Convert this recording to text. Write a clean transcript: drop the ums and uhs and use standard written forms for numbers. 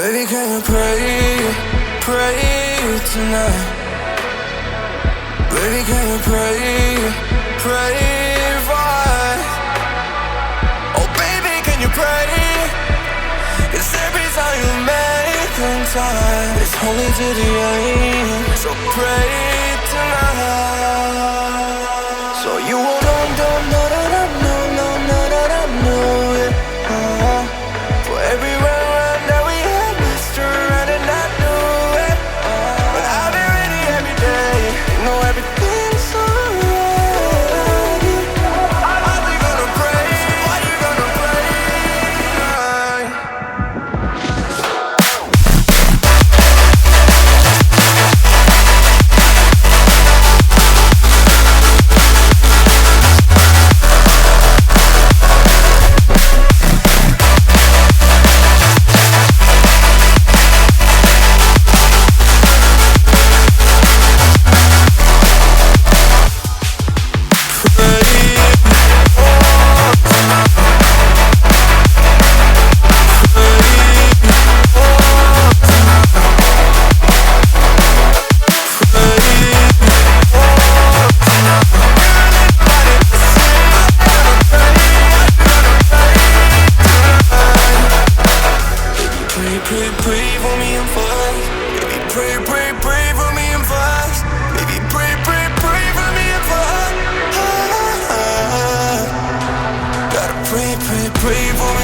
Baby, can you pray, pray tonight? Baby, can you pray, pray for us? Oh baby, can you pray? 'Cause every time you make time, it's only to the end. So pray tonight. So you won't know that I know it. For every round that we had messed around and I knew it. But I've been ready every day. You know everything's alright. Are we gonna pray? Are you gonna pray tonight? Pray for me and fast. Baby, pray for me and fast. Baby, pray for me and fast. Gotta pray for me.